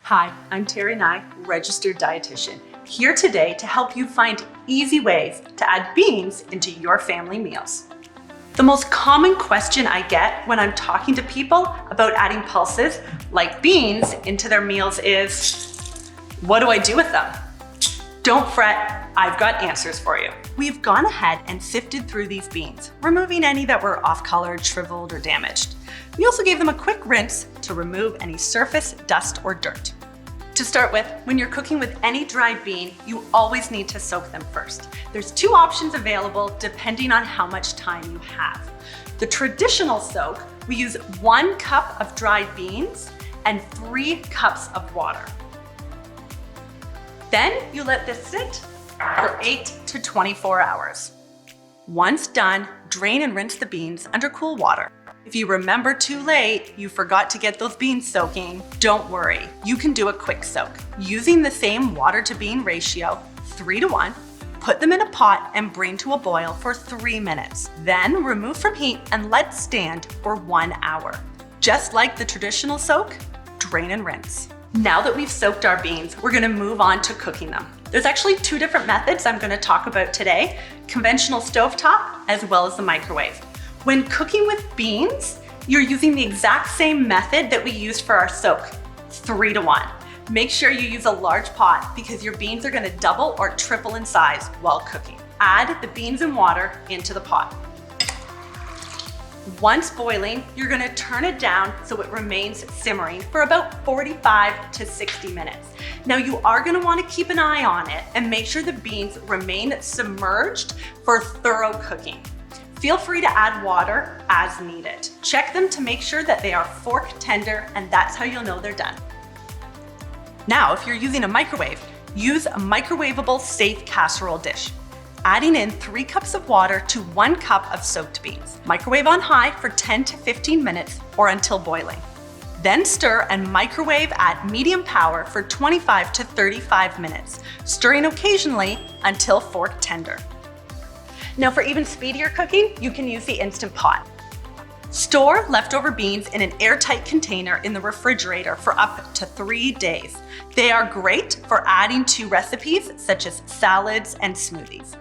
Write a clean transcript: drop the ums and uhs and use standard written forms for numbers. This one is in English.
Hi, I'm Terry Nye, registered dietitian, here today to help you find easy ways to add beans into your family meals. The most common question I get when I'm talking to people about adding pulses like beans into their meals is, what do I do with them? Don't fret, I've got answers for you. We've gone ahead and sifted through these beans, removing any that were off-colored, shriveled, or damaged. We also gave them a quick rinse to remove any surface dust or dirt. To start with, when you're cooking with any dried bean, you always need to soak them first. There's two options available depending on how much time you have. The traditional soak, we use 1 cup of dried beans and 3 cups of water. Then you let this sit for 8 to 24 hours. Once done, drain and rinse the beans under cool water. If you remember too late, you forgot to get those beans soaking, don't worry, you can do a quick soak. Using the same water to bean ratio, 3:1, put them in a pot and bring to a boil for 3 minutes. Then remove from heat and let stand for 1 hour. Just like the traditional soak, drain and rinse. Now that we've soaked our beans, we're gonna move on to cooking them. There's actually 2 different methods I'm gonna talk about today, conventional stovetop as well as the microwave. When cooking with beans, you're using the exact same method that we used for our soak, 3:1. Make sure you use a large pot because your beans are gonna double or triple in size while cooking. Add the beans and water into the pot. Once boiling, you're gonna turn it down so it remains simmering for about 45 to 60 minutes. Now you are gonna wanna keep an eye on it and make sure the beans remain submerged for thorough cooking. Feel free to add water as needed. Check them to make sure that they are fork tender, and that's how you'll know they're done. Now, if you're using a microwave, use a microwavable safe casserole dish. Adding in 3 cups of water to 1 cup of soaked beans. Microwave on high for 10 to 15 minutes or until boiling. Then stir and microwave at medium power for 25 to 35 minutes, stirring occasionally until fork tender. Now for even speedier cooking, you can use the Instant Pot. Store leftover beans in an airtight container in the refrigerator for up to 3 days. They are great for adding to recipes such as salads and smoothies.